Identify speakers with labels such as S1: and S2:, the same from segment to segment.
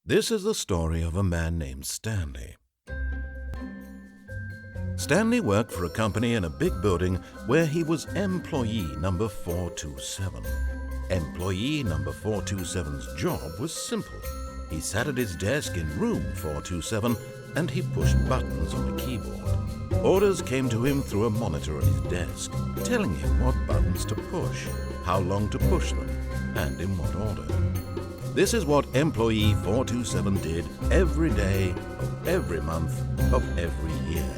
S1: This is the story of a man named Stanley. Stanley worked for a company in a big building where he was employee number 427. Employee number 427's job was simple. He sat at his desk in room 427 and he pushed buttons on a keyboard. Orders came to him through a monitor on his desk, telling him what buttons to push, how long to push them, and in what order. This is what employee 427 did every day of every month of every year.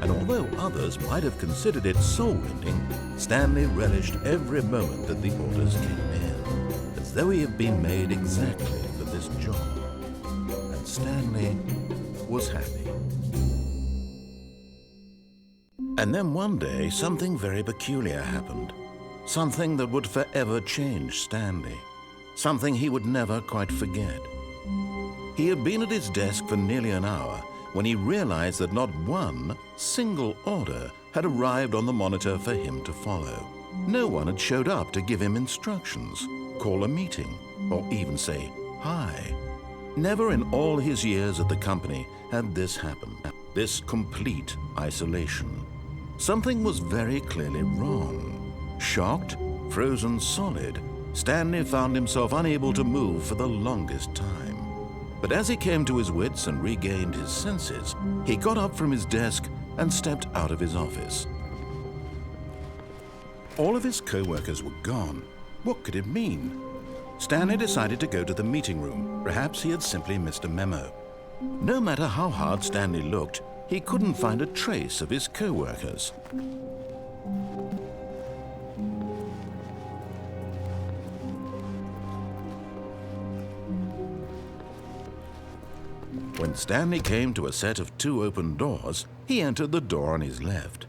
S1: And although others might have considered it soul-rending, Stanley relished every moment that the orders came in, as though he had been made exactly for this job. And Stanley was happy. And then one day, something very peculiar happened. Something that would forever change Stanley. Something he would never quite forget. He had been at his desk for nearly an hour when he realized that not one single order had arrived on the monitor for him to follow. No one had showed up to give him instructions, call a meeting, or even say hi. Never in all his years at the company had this happened, this complete isolation. Something was very clearly wrong. Shocked, frozen solid, Stanley found himself unable to move for the longest time. But as he came to his wits and regained his senses, he got up from his desk and stepped out of his office. All of his co-workers were gone. What could it mean? Stanley decided to go to the meeting room. Perhaps he had simply missed a memo. No matter how hard Stanley looked, he couldn't find a trace of his co-workers. When Stanley came to a set of 2 open doors, he entered the door on his left.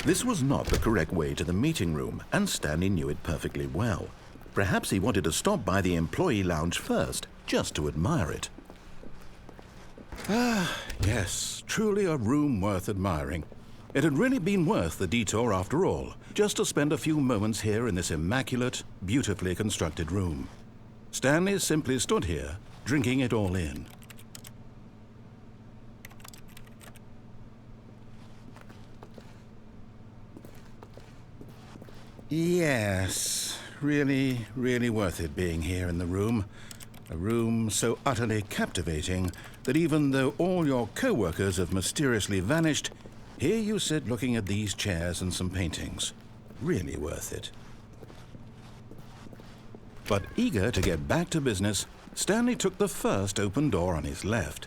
S1: This was not the correct way to the meeting room, and Stanley knew it perfectly well. Perhaps he wanted to stop by the employee lounge first, just to admire it. Ah, yes, truly a room worth admiring. It had really been worth the detour after all, just to spend a few moments here in this immaculate, beautifully constructed room. Stanley simply stood here, drinking it all in. Yes, really, really worth it being here in the room. A room so utterly captivating that even though all your co-workers have mysteriously vanished, here you sit looking at these chairs and some paintings. Really worth it. But eager to get back to business, Stanley took the first open door on his left.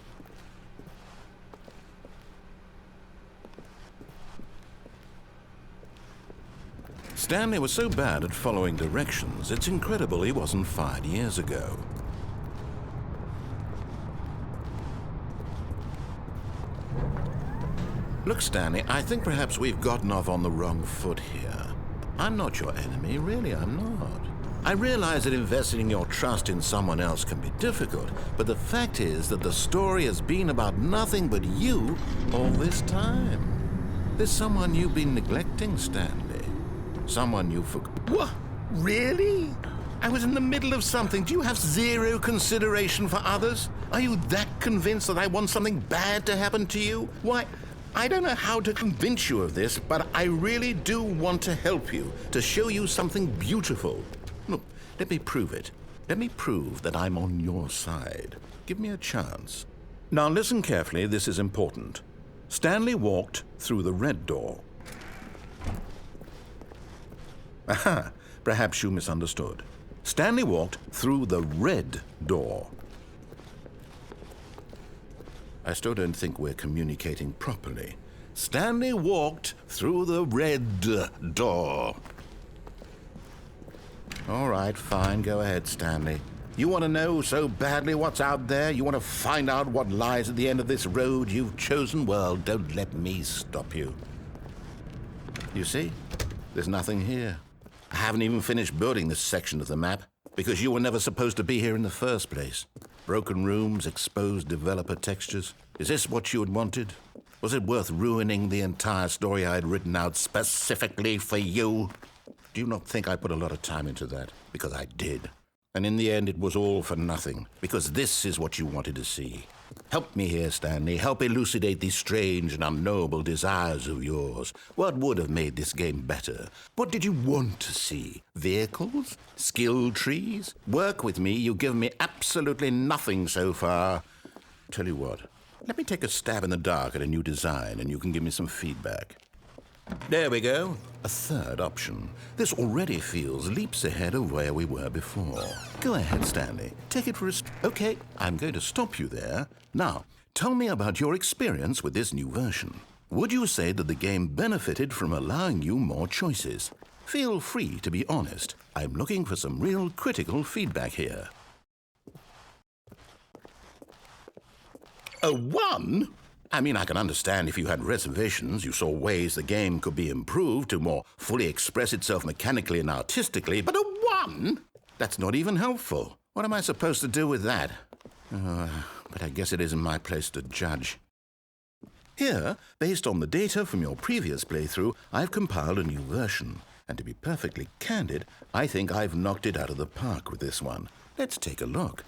S1: Stanley was so bad at following directions, it's incredible he wasn't fired years ago. Look, Stanley, I think perhaps we've gotten off on the wrong foot here. I'm not your enemy, really, I'm not. I realize that investing your trust in someone else can be difficult, but the fact is that the story has been about nothing but you all this time. There's someone you've been neglecting, Stanley. Someone you forgot. What? Really? I was in the middle of something. Do you have zero consideration for others? Are you that convinced that I want something bad to happen to you? Why, I don't know how to convince you of this, but I really do want to help you, to show you something beautiful. Look, let me prove it. Let me prove that I'm on your side. Give me a chance. Now listen carefully, this is important. Stanley walked through the red door. Aha, perhaps you misunderstood. Stanley walked through the red door. I still don't think we're communicating properly. Stanley walked through the red door. All right, fine, go ahead, Stanley. You want to know so badly what's out there? You want to find out what lies at the end of this road you've chosen? Well, don't let me stop you. You see, there's nothing here. I haven't even finished building this section of the map because you were never supposed to be here in the first place. Broken rooms, exposed developer textures. Is this what you had wanted? Was it worth ruining the entire story I had written out specifically for you? Do you not think I put a lot of time into that? Because I did. And in the end, it was all for nothing, because this is what you wanted to see. Help me here, Stanley. Help elucidate these strange and unknowable desires of yours. What would have made this game better? What did you want to see? Vehicles? Skill trees? Work with me. You've given me absolutely nothing so far. Tell you what, let me take a stab in the dark at a new design, and you can give me some feedback. There we go. A third option. This already feels leaps ahead of where we were before. Go ahead, Stanley. Take it for a... Okay, I'm going to stop you there. Now, tell me about your experience with this new version. Would you say that the game benefited from allowing you more choices? Feel free to be honest. I'm looking for some real critical feedback here. A 1? I mean, I can understand if you had reservations, you saw ways the game could be improved to more fully express itself mechanically and artistically, but a 1? That's not even helpful. What am I supposed to do with that? But I guess it isn't my place to judge. Here, based on the data from your previous playthrough, I've compiled a new version. And to be perfectly candid, I think I've knocked it out of the park with this one. Let's take a look.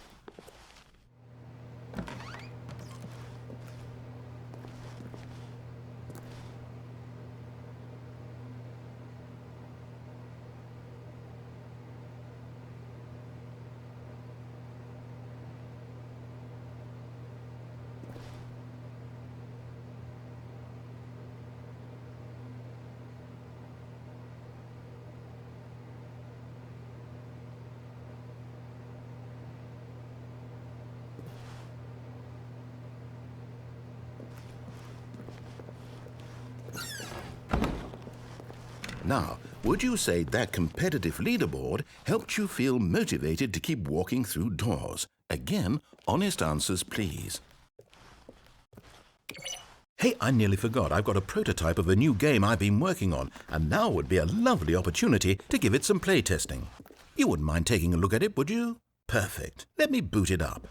S1: Now, would you say that competitive leaderboard helped you feel motivated to keep walking through doors? Again, honest answers, please. Hey, I nearly forgot. I've got a prototype of a new game I've been working on, and now would be a lovely opportunity to give it some playtesting. You wouldn't mind taking a look at it, would you? Perfect. Let me boot it up.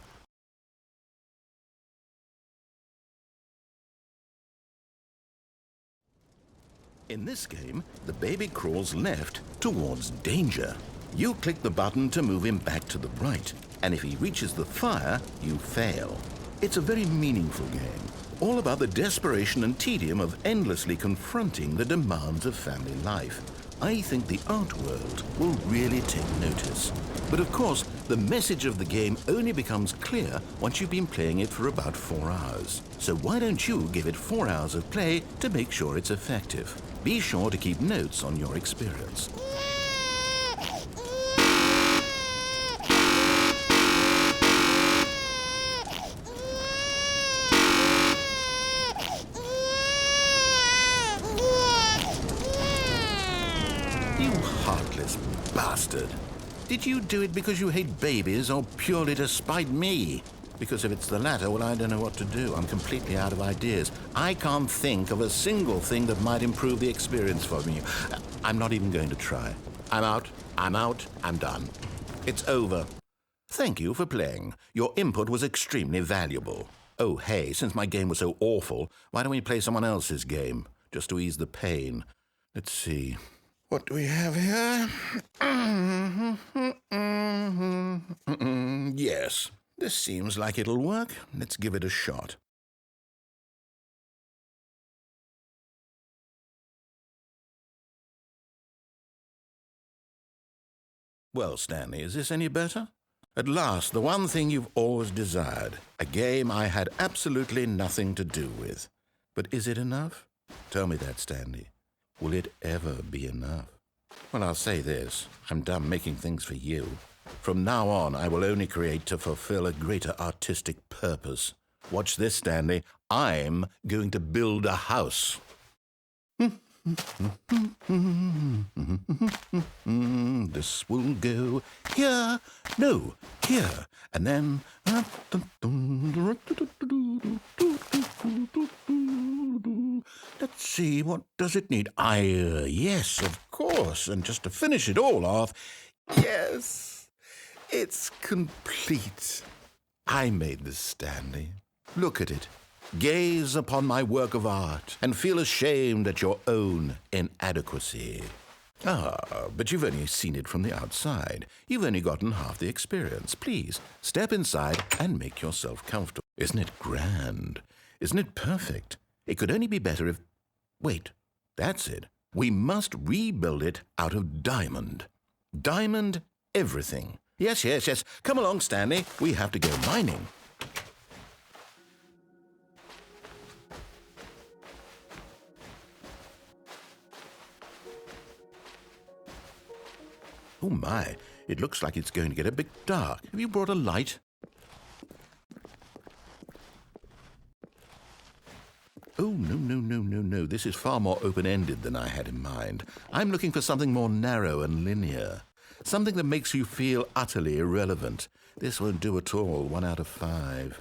S1: In this game, the baby crawls left towards danger. You click the button to move him back to the right, and if he reaches the fire, you fail. It's a very meaningful game, all about the desperation and tedium of endlessly confronting the demands of family life. I think the art world will really take notice. But of course, the message of the game only becomes clear once you've been playing it for about 4 hours. So why don't you give it 4 hours of play to make sure it's effective? Be sure to keep notes on your experience. You heartless bastard. Did you do it because you hate babies or purely to spite me? Because if it's the latter, well, I don't know what to do. I'm completely out of ideas. I can't think of a single thing that might improve the experience for me. I'm not even going to try. I'm out, I'm done. It's over. Thank you for playing. Your input was extremely valuable. Oh, hey, since my game was so awful, why don't we play someone else's game, just to ease the pain? Let's see. What do we have here? Yes. This seems like it'll work. Let's give it a shot. Well, Stanley, is this any better? At last, the one thing you've always desired. A game I had absolutely nothing to do with. But is it enough? Tell me that, Stanley. Will it ever be enough? Well, I'll say this. I'm done making things for you. From now on, I will only create to fulfill a greater artistic purpose. Watch this, Stanley. I'm going to build a house. This will go here, no, here, and then... Let's see, what does it need? Yes, of course, and just to finish it all off, yes, it's complete. I made this, Stanley. Look at it. Gaze upon my work of art and feel ashamed at your own inadequacy. Ah, but you've only seen it from the outside. You've only gotten half the experience. Please, step inside and make yourself comfortable. Isn't it grand? Isn't it perfect? It could only be better if... Wait, that's it. We must rebuild it out of diamond. Diamond everything. Yes, yes, yes. Come along, Stanley. We have to go mining. Oh my, it looks like it's going to get a bit dark. Have you brought a light? Oh, no, no, no, no, no. This is far more open-ended than I had in mind. I'm looking for something more narrow and linear. Something that makes you feel utterly irrelevant. This won't do at all. 1 out of 5.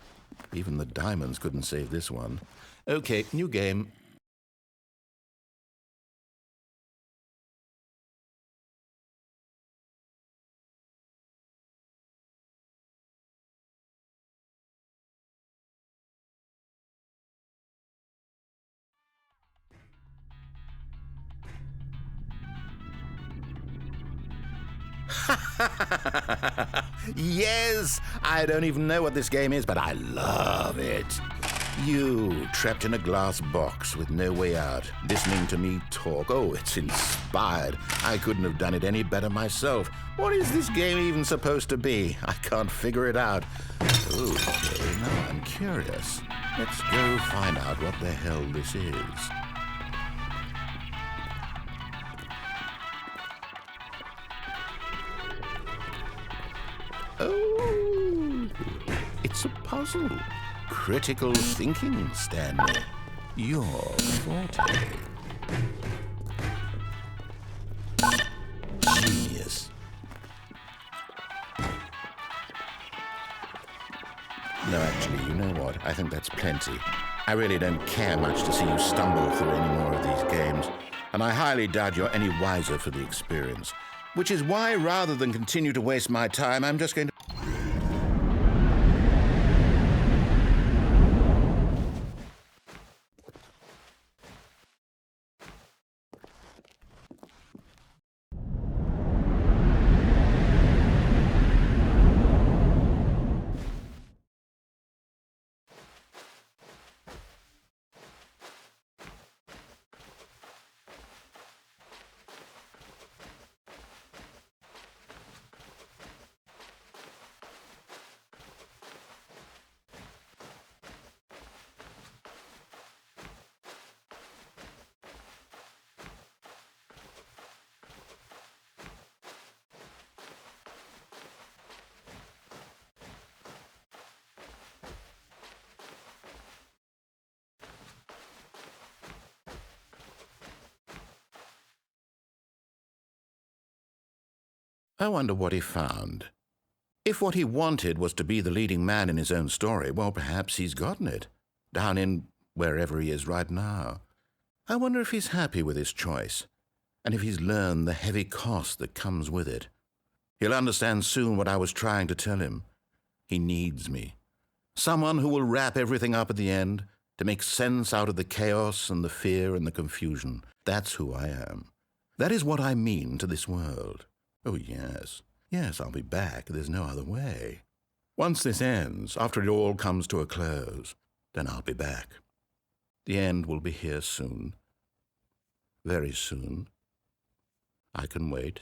S1: Even the diamonds couldn't save this one. Okay, new game. Yes! I don't even know what this game is, but I love it. You, trapped in a glass box with no way out, listening to me talk. Oh, it's inspired. I couldn't have done it any better myself. What is this game even supposed to be? I can't figure it out. Okay, now I'm curious. Let's go find out what the hell this is. Oh, it's a puzzle. Critical thinking, Stanley. Your forte. Genius. No, actually, you know what? I think that's plenty. I really don't care much to see you stumble through any more of these games, and I highly doubt you're any wiser for the experience. Which is why, rather than continue to waste my time, I'm just going to... I wonder what he found. If what he wanted was to be the leading man in his own story, well, perhaps he's gotten it, down in wherever he is right now. I wonder if he's happy with his choice, and if he's learned the heavy cost that comes with it. He'll understand soon what I was trying to tell him. He needs me. Someone who will wrap everything up at the end, to make sense out of the chaos and the fear and the confusion. That's who I am. That is what I mean to this world. Oh, yes. Yes, I'll be back. There's no other way. Once this ends, after it all comes to a close, then I'll be back. The end will be here soon. Very soon. I can wait.